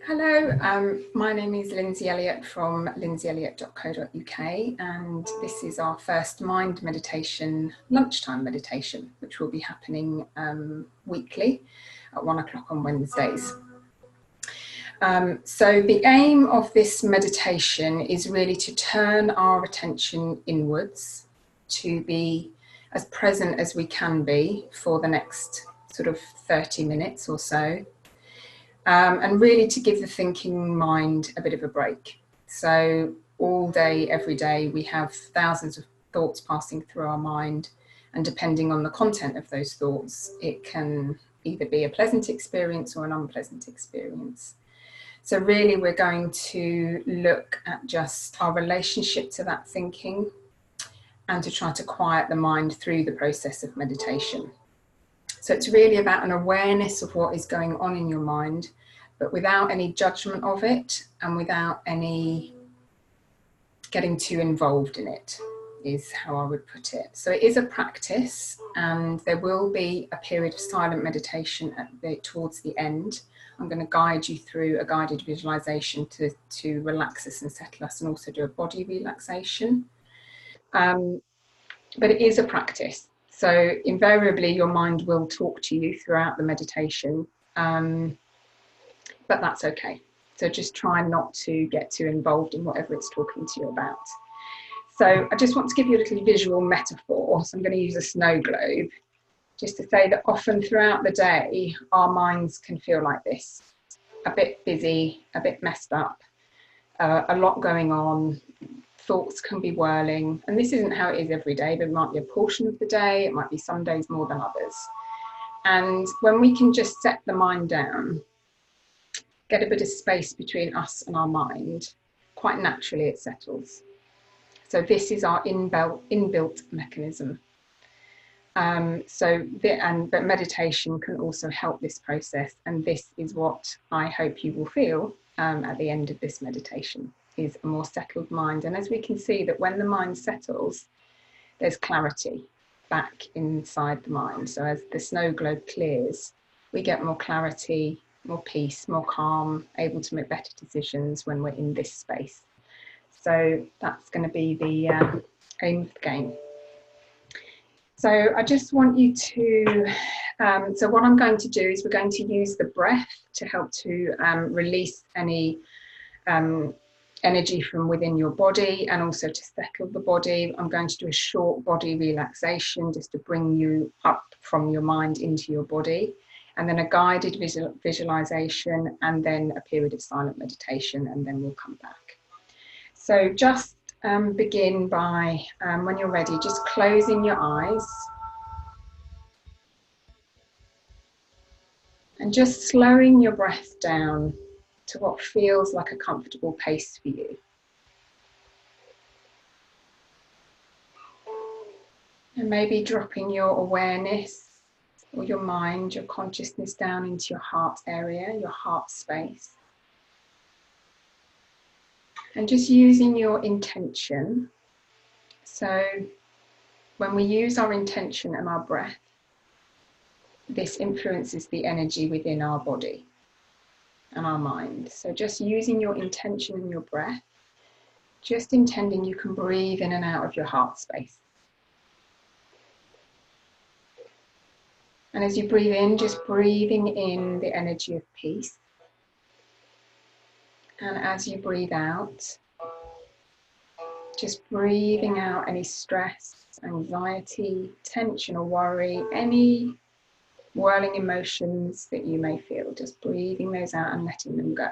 Hello, my name is Lindsay Elliott from lindsayelliott.co.uk, and this is our first mind meditation, lunchtime meditation, which will be happening weekly at 1 o'clock on Wednesdays. So the aim of this meditation is really to turn our attention inwards, to be as present as we can be for the next sort of 30 minutes or so. And really to give the thinking mind a bit of a break. So all day, every day, we have thousands of thoughts passing through our mind, and depending on the content of those thoughts, it can either be a pleasant experience or an unpleasant experience. So really we're going to look at just our relationship to that thinking and to try to quiet the mind through the process of meditation. So it's really about an awareness of what is going on in your mind, but without any judgment of it and without any getting too involved in it, is how I would put it. So it is a practice, and there will be a period of silent meditation towards the end. I'm going to guide you through a guided visualization to relax us and settle us, and also do a body relaxation. But it is a practice. So invariably your mind will talk to you throughout the meditation, but that's okay. So just try not to get too involved in whatever it's talking to you about. So I just want to give you a little visual metaphor. So I'm going to use a snow globe just to say that often throughout the day, our minds can feel like this, a bit busy, a bit messed up, a lot going on. Thoughts can be whirling, and this isn't how it is every day, but it might be a portion of the day, it might be some days more than others. And when we can just set the mind down, get a bit of space between us and our mind, quite naturally it settles. So this is our inbuilt mechanism. But meditation can also help this process, and this is what I hope you will feel at the end of this meditation, is a more settled mind. And as we can see, that when the mind settles, there's clarity back inside the mind. So as the snow globe clears, we get more clarity, more peace, more calm, able to make better decisions when we're in this space. So that's going to be the aim of the game. So I just want you to, so what I'm going to do is we're going to use the breath to help to release any energy from within your body, and also to settle the body. I'm going to do a short body relaxation just to bring you up from your mind into your body, and then a guided visualization, and then a period of silent meditation, and then we'll come back. So just begin by, when you're ready, just closing your eyes and just slowing your breath down to what feels like a comfortable pace for you. And maybe dropping your awareness or your mind, your consciousness down into your heart area, your heart space. And just using your intention. So when we use our intention and our breath, this influences the energy within our body and our mind. So just using your intention and your breath, just intending you can breathe in and out of your heart space. And as you breathe in, just breathing in the energy of peace. And as you breathe out, just breathing out any stress, anxiety, tension or worry, any whirling emotions that you may feel, just breathing those out and letting them go.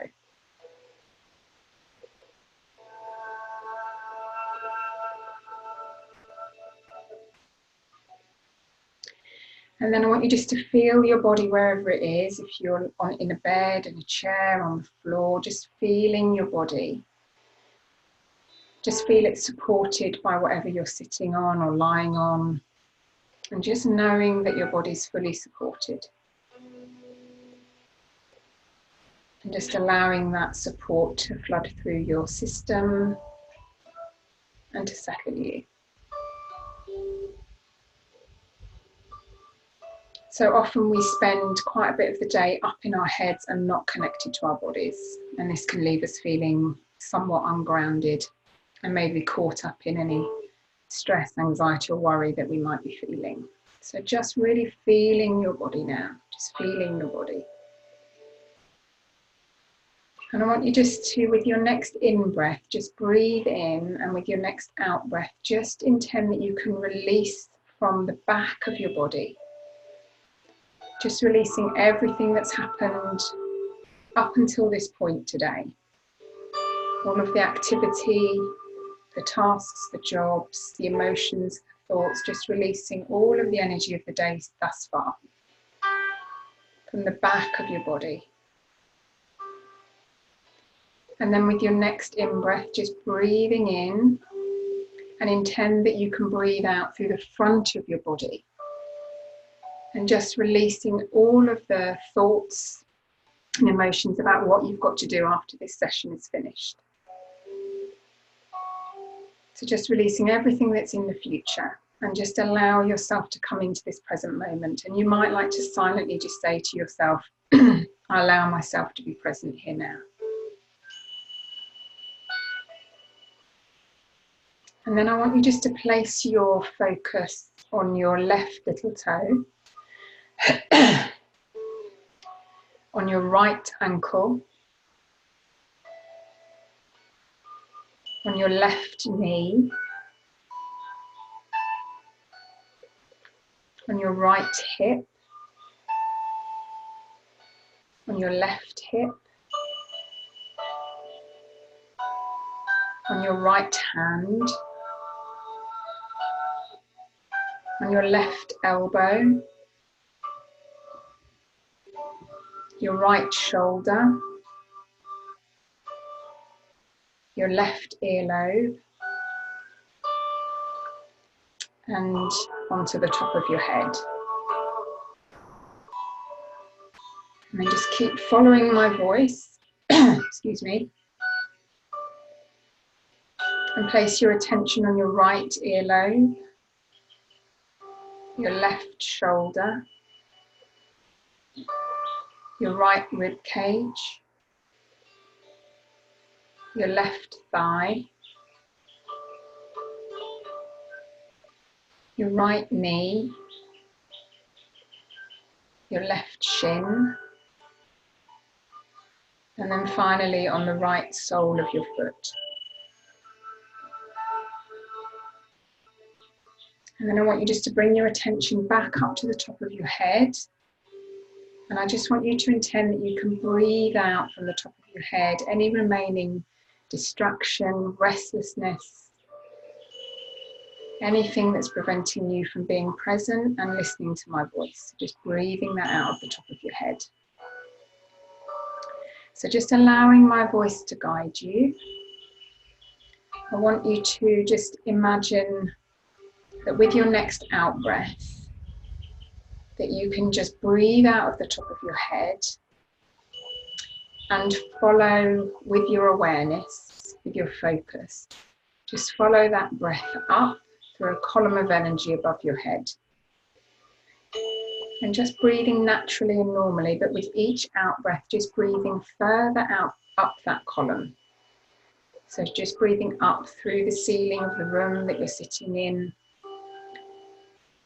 And then I want you just to feel your body wherever it is. If you're in a bed, in a chair, on the floor, just feeling your body. Just feel it supported by whatever you're sitting on or lying on. And just knowing that your body's fully supported. And just allowing that support to flood through your system and to settle you. So often we spend quite a bit of the day up in our heads and not connected to our bodies. And this can leave us feeling somewhat ungrounded and maybe caught up in any stress, anxiety or worry that we might be feeling. So just really feeling your body now, just feeling your body. And I want you just to, with your next in-breath, just breathe in, and with your next out-breath, just intend that you can release from the back of your body. Just releasing everything that's happened up until this point today. All of the activity, the tasks, the jobs, the emotions, the thoughts, just releasing all of the energy of the day thus far from the back of your body. And then with your next in-breath, just breathing in, and intend that you can breathe out through the front of your body. And just releasing all of the thoughts and emotions about what you've got to do after this session is finished. So just releasing everything that's in the future, and just allow yourself to come into this present moment. And you might like to silently just say to yourself, I allow myself to be present here now. And then I want you just to place your focus on your left little toe, on your right ankle, on your left knee, on your right hip, on your left hip, on your right hand, on your left elbow, your right shoulder, your left earlobe, and onto the top of your head. And then just keep following my voice, excuse me, and place your attention on your right earlobe, your left shoulder, your right rib cage, your left thigh, your right knee, your left shin, and then finally on the right sole of your foot. And then I want you just to bring your attention back up to the top of your head. And I just want you to intend that you can breathe out from the top of your head any remaining distraction, restlessness, anything that's preventing you from being present and listening to my voice. Just breathing that out of the top of your head. So just allowing my voice to guide you. I want you to just imagine that with your next out breath, that you can just breathe out of the top of your head and follow with your awareness, with your focus. Just follow that breath up through a column of energy above your head. And just breathing naturally and normally, but with each out breath, just breathing further out up that column. So just breathing up through the ceiling of the room that you're sitting in,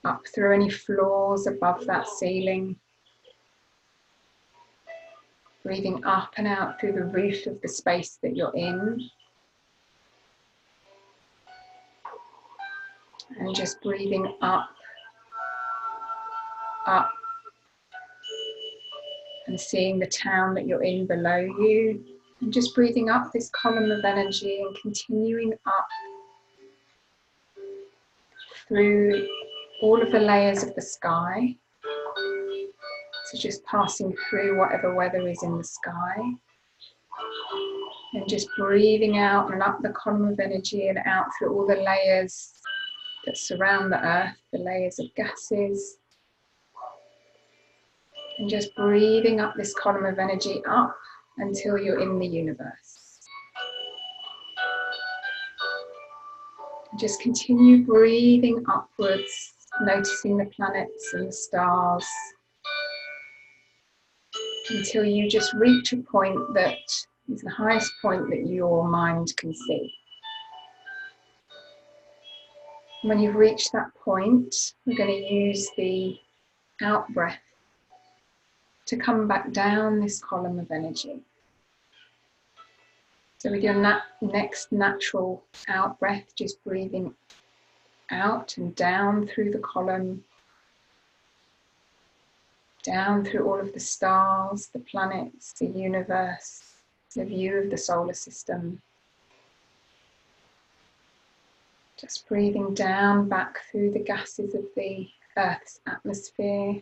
up through any floors above that ceiling, breathing up and out through the roof of the space that you're in, and just breathing up, up, and seeing the town that you're in below you, and just breathing up this column of energy and continuing up through all of the layers of the sky. So just passing through whatever weather is in the sky, and just breathing out and up the column of energy and out through all the layers that surround the earth, the layers of gases, and just breathing up this column of energy up until you're in the universe. And just continue breathing upwards, noticing the planets and the stars, until you just reach a point that is the highest point that your mind can see. When you've reached that point, we're going to use the out breath to come back down this column of energy. So with your next natural out breath, just breathing out and down through the column, down through all of the stars, the planets, the universe, the view of the solar system. Just breathing down back through the gases of the Earth's atmosphere.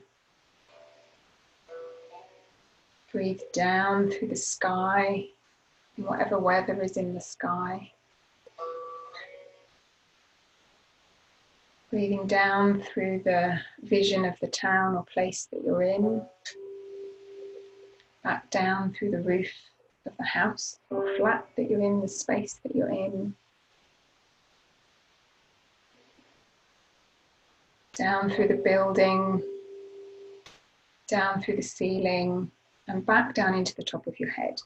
Breathe down through the sky, and whatever weather is in the sky. Breathing down through the vision of the town or place that you're in. Back down through the roof of the house or flat that you're in, the space that you're in. Down through the building, down through the ceiling, and back down into the top of your head.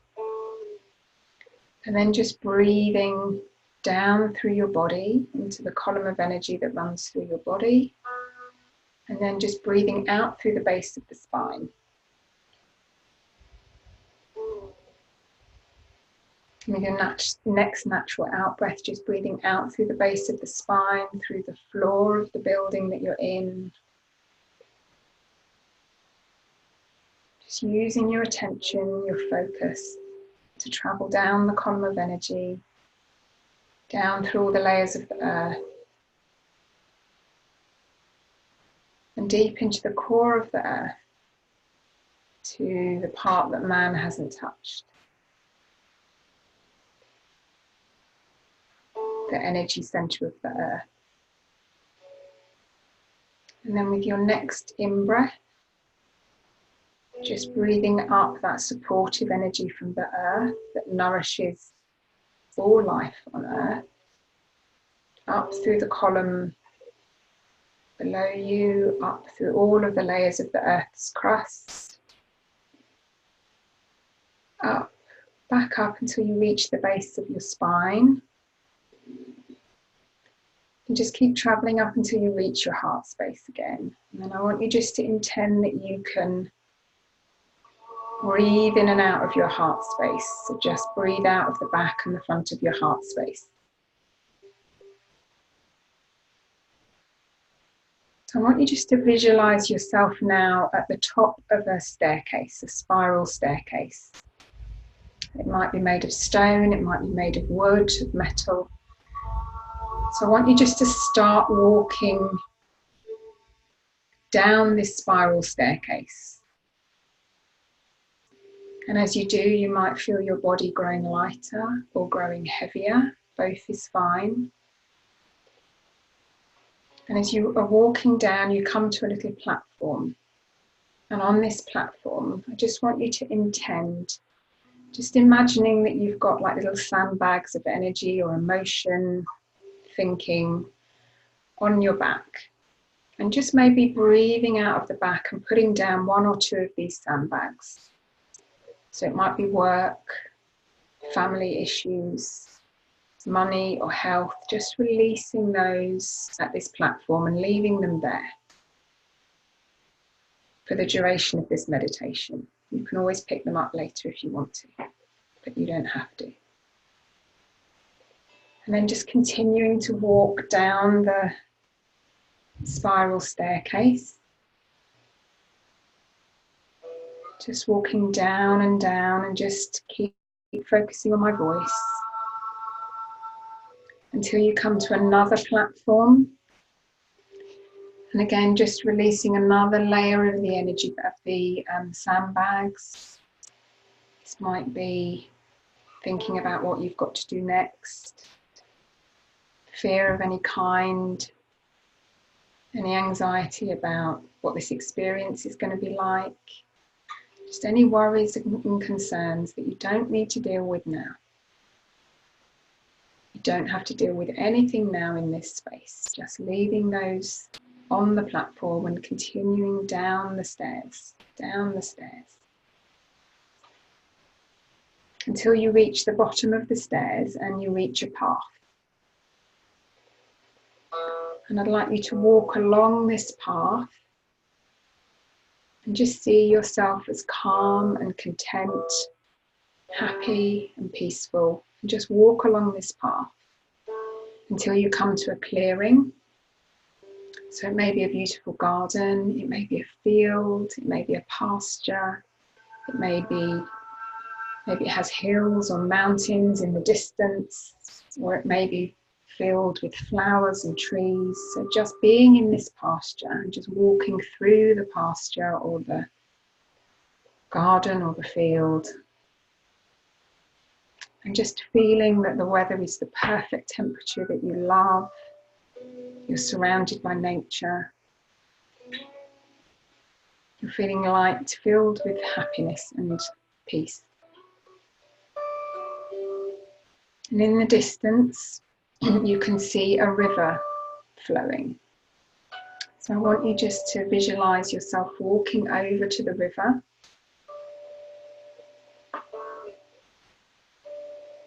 And then just breathing down through your body into the column of energy that runs through your body. And then just breathing out through the base of the spine. And with your next natural out breath, just breathing out through the base of the spine, through the floor of the building that you're in. Just using your attention, your focus, to travel down the column of energy, down through all the layers of the earth, and deep into the core of the earth, to the part that man hasn't touched. The energy center of the earth. And then with your next in-breath, just breathing up that supportive energy from the earth that nourishes all life on earth, up through the column below you, up through all of the layers of the earth's crust, up, back up until you reach the base of your spine. And just keep traveling up until you reach your heart space again. And then I want you just to intend that you can breathe in and out of your heart space. So just breathe out of the back and the front of your heart space. So I want you just to visualize yourself now at the top of a staircase, a spiral staircase. It might be made of stone, it might be made of wood, of metal. So I want you just to start walking down this spiral staircase. And as you do, you might feel your body growing lighter or growing heavier. Both is fine. And as you are walking down, you come to a little platform. And on this platform, I just want you to intend, just imagining that you've got like little sandbags of energy or emotion, thinking on your back. And just maybe breathing out of the back and putting down one or two of these sandbags. So it might be work, family issues, money or health, just releasing those at this platform and leaving them there for the duration of this meditation. You can always pick them up later if you want to, but you don't have to. And then just continuing to walk down the spiral staircase. Just walking down and just keep focusing on my voice until you come to another platform. And again, just releasing another layer of the energy of the sandbags. This might be thinking about what you've got to do next, fear of any kind, any anxiety about what this experience is going to be like. Just any worries and concerns that you don't need to deal with now. You don't have to deal with anything now in this space. Just leaving those on the platform and continuing down the stairs, down the stairs. until you reach the bottom of the stairs and you reach a path. And I'd like you to walk along this path and just see yourself as calm and content, happy and peaceful. And just walk along this path until you come to a clearing. So it may be a beautiful garden, it may be a field, it may be a pasture, maybe it has hills or mountains in the distance, or it may be filled with flowers and trees. So just being in this pasture and just walking through the pasture or the garden or the field, and just feeling that the weather is the perfect temperature that you love. You're surrounded by nature. You're feeling light, filled with happiness and peace. And in the distance, you can see a river flowing. So I want you just to visualize yourself walking over to the river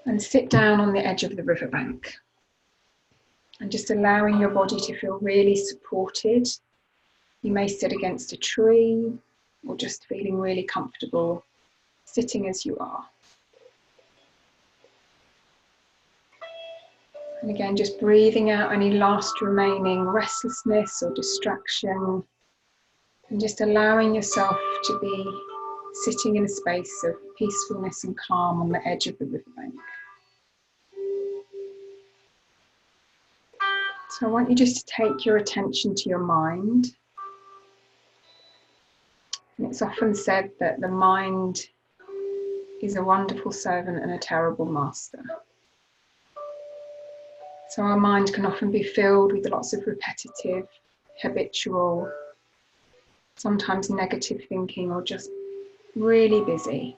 and sit down on the edge of the riverbank. And just allowing your body to feel really supported. You may sit against a tree or just feeling really comfortable sitting as you are. And again, just breathing out any last remaining restlessness or distraction, and just allowing yourself to be sitting in a space of peacefulness and calm on the edge of the riverbank. So I want you just to take your attention to your mind. And it's often said that the mind is a wonderful servant and a terrible master. So our mind can often be filled with lots of repetitive, habitual, sometimes negative thinking, or just really busy.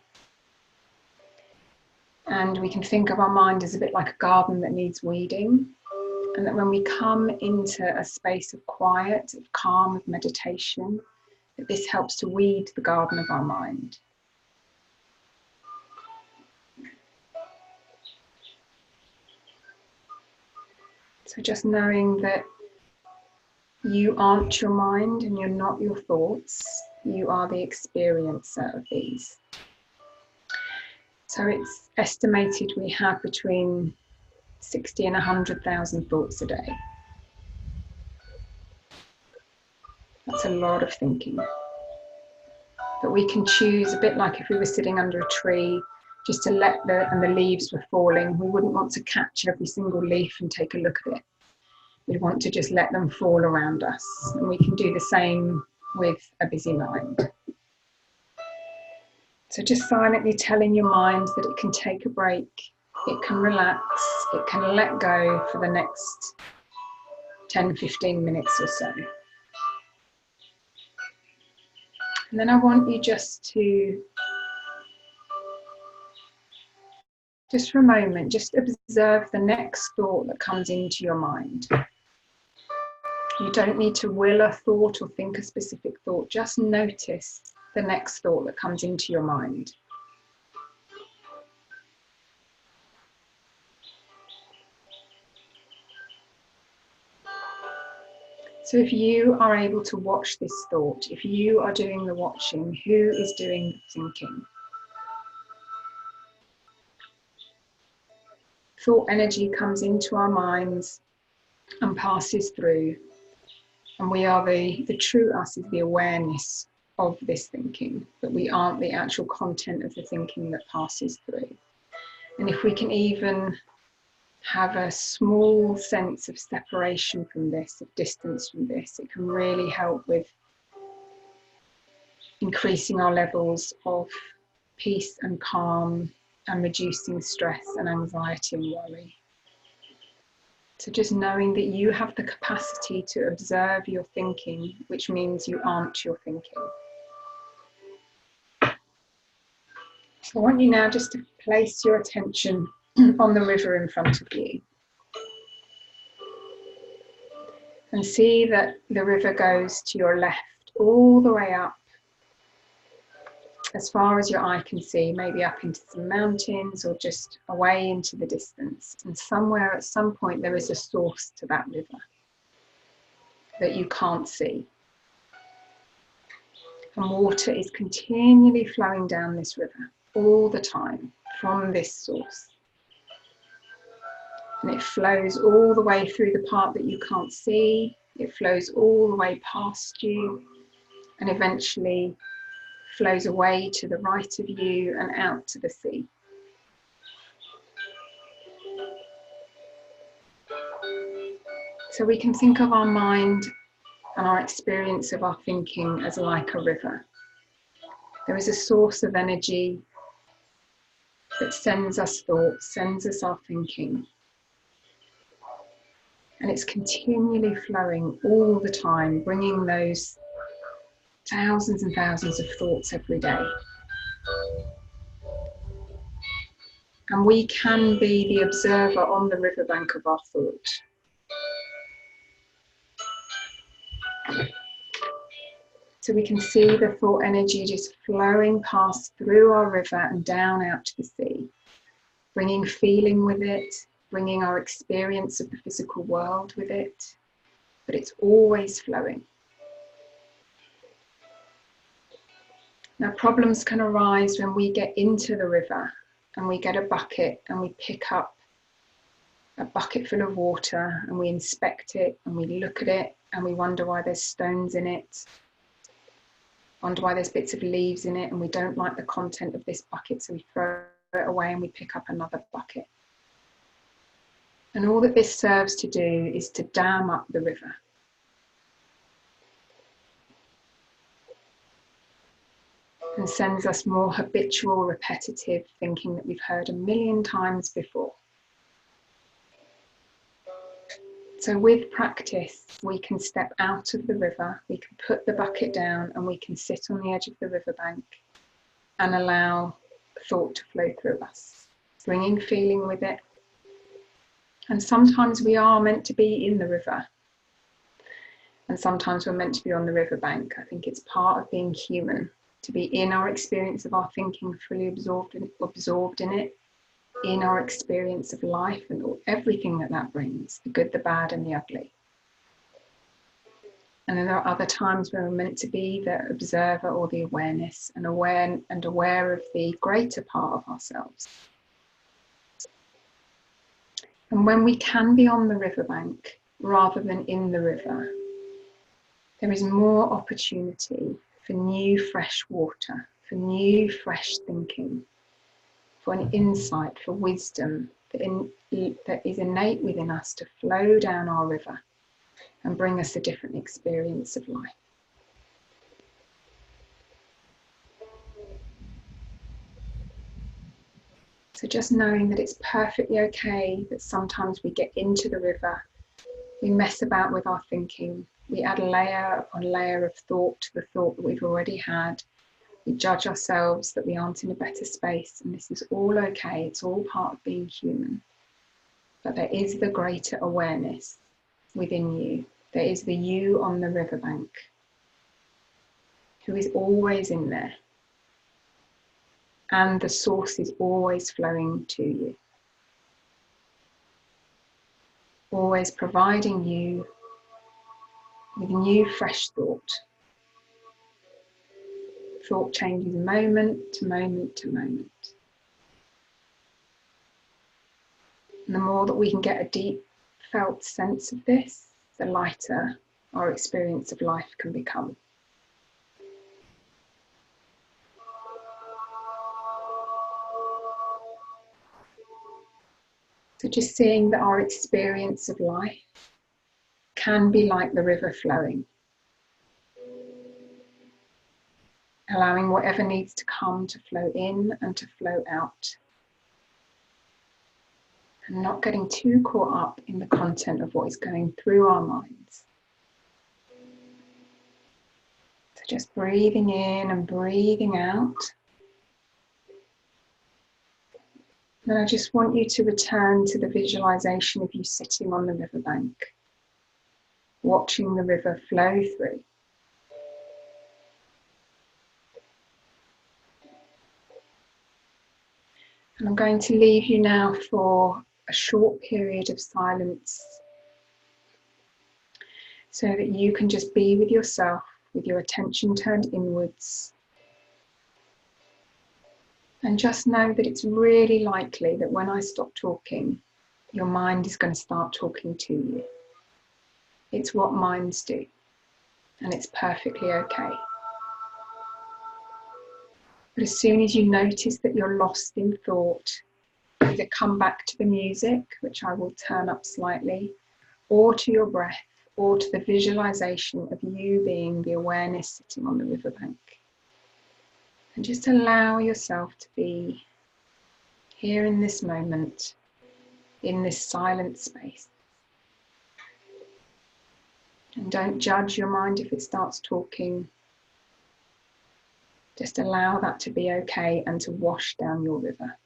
And we can think of our mind as a bit like a garden that needs weeding. And that when we come into a space of quiet, of calm, of meditation, that this helps to weed the garden of our mind. So just knowing that you aren't your mind and you're not your thoughts, you are the experiencer of these. So it's estimated we have between 60 and 100,000 thoughts a day. That's a lot of thinking. But we can choose, a bit like if we were sitting under a tree, just to let and the leaves were falling. We wouldn't want to catch every single leaf and take a look at it. We'd want to just let them fall around us. And we can do the same with a busy mind. So just silently telling your mind that it can take a break, it can relax, it can let go for the next 10, 15 minutes or so. And then I want you just to, just for a moment, just observe the next thought that comes into your mind. You don't need to will a thought or think a specific thought, just notice the next thought that comes into your mind. So if you are able to watch this thought, if you are doing the watching, who is doing the thinking? Thought energy comes into our minds and passes through. And we are the true us is the awareness of this thinking, but we aren't the actual content of the thinking that passes through. And if we can even have a small sense of separation from this, of distance from this, it can really help with increasing our levels of peace and calm and reducing stress and anxiety and worry. So just knowing that you have the capacity to observe your thinking, which means you aren't your thinking. So I want you now just to place your attention on the river in front of you. And see that the river goes to your left all the way up as far as your eye can see, maybe up into some mountains or just away into the distance. And somewhere at some point there is a source to that river that you can't see. And water is continually flowing down this river all the time from this source. And it flows all the way through the part that you can't see. It flows all the way past you and eventually flows away to the right of you and out to the sea. So we can think of our mind and our experience of our thinking as like a river. There is a source of energy that sends us thoughts, sends us our thinking. And it's continually flowing all the time, bringing those thousands and thousands of thoughts every day. And we can be the observer on the riverbank of our thought. So we can see the thought energy just flowing past through our river and down out to the sea, bringing feeling with it, bringing our experience of the physical world with it, but it's always flowing. Now, problems can arise when we get into the river and we get a bucket and we pick up a bucket full of water and we inspect it and we look at it and we wonder why there's stones in it, wonder why there's bits of leaves in it, and we don't like the content of this bucket, so we throw it away and we pick up another bucket. And all that this serves to do is to dam up the river. And sends us more habitual, repetitive thinking that we've heard a million times before. So with practice, we can step out of the river, we can put the bucket down and we can sit on the edge of the riverbank and allow thought to flow through us, bringing feeling with it. And sometimes we are meant to be in the river. And sometimes we're meant to be on the riverbank. I think it's part of being human, to be in our experience of our thinking, fully absorbed in it, in our experience of life and everything that brings, the good, the bad and the ugly. And then there are other times where we're meant to be the observer or the awareness and aware of the greater part of ourselves. And when we can be on the riverbank rather than in the river, there is more opportunity for new fresh water, for new fresh thinking, for an insight, for wisdom that is innate within us to flow down our river and bring us a different experience of life. So just knowing that it's perfectly okay that sometimes we get into the river, we mess about with our thinking, we add layer upon layer of thought to the thought that we've already had. We judge ourselves that we aren't in a better space, and this is all okay. It's all part of being human. But there is the greater awareness within you. There is the you on the riverbank who is always in there. And the source is always flowing to you. Always providing you with new fresh thought. Thought changes moment to moment to moment. And the more that we can get a deep felt sense of this, the lighter our experience of life can become. So just seeing that our experience of life can be like the river flowing, allowing whatever needs to come to flow in and to flow out, and not getting too caught up in the content of what is going through our minds. So just breathing in and breathing out. And I just want you to return to the visualization of you sitting on the riverbank, watching the river flow through. And I'm going to leave you now for a short period of silence so that you can just be with yourself, with your attention turned inwards. And just know that it's really likely that when I stop talking, your mind is going to start talking to you. It's what minds do, and it's perfectly okay. But as soon as you notice that you're lost in thought, either come back to the music, which I will turn up slightly, or to your breath, or to the visualization of you being the awareness sitting on the riverbank. And just allow yourself to be here in this moment, in this silent space. And don't judge your mind if it starts talking. Just allow that to be okay and to wash down your river.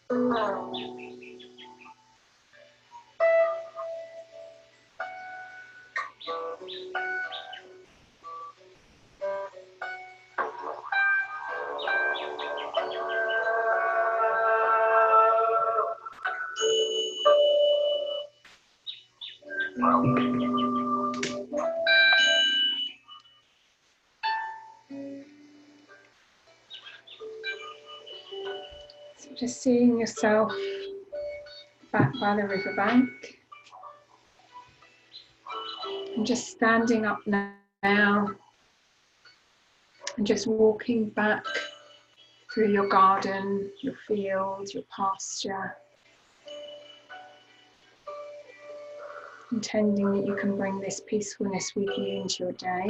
So just seeing yourself back by the riverbank and just standing up now and just walking back through your garden, your field, your pasture, intending that you can bring this peacefulness with you into your day,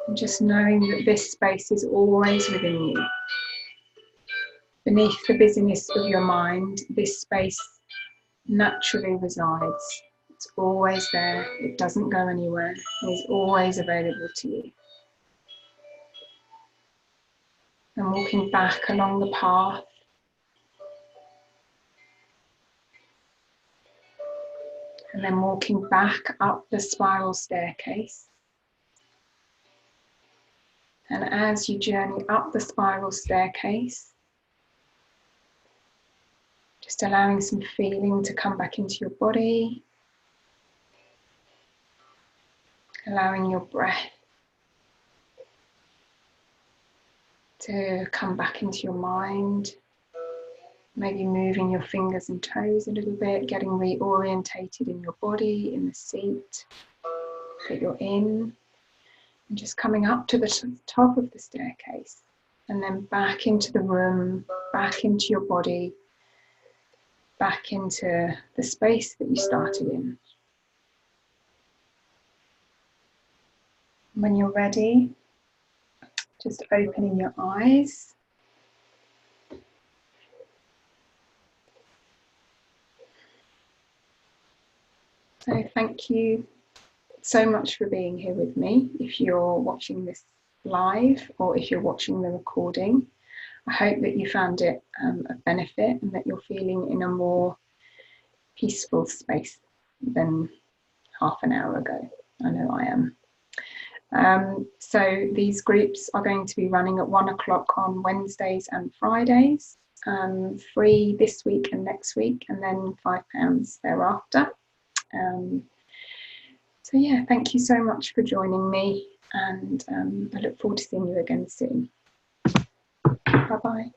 and just knowing that this space is always within you. Beneath the busyness of your mind, this space naturally resides. It's always there, it doesn't go anywhere, it is always available to you. And walking back along the path, and then walking back up the spiral staircase. And as you journey up the spiral staircase, just allowing some feeling to come back into your body, allowing your breath to come back into your mind, maybe moving your fingers and toes a little bit, getting reorientated in your body, in the seat that you're in, and just coming up to the top of the staircase, and then back into the room, back into your body, back into the space that you started in. When you're ready, just opening your eyes. So thank you so much for being here with me. If you're watching this live or if you're watching the recording, I hope that you found it a benefit and that you're feeling in a more peaceful space than half an hour ago. I know I am. So these groups are going to be running at 1 o'clock on Wednesdays and Fridays, free this week and next week, and then £5 thereafter. So yeah, thank you so much for joining me, and I look forward to seeing you again soon. Bye bye.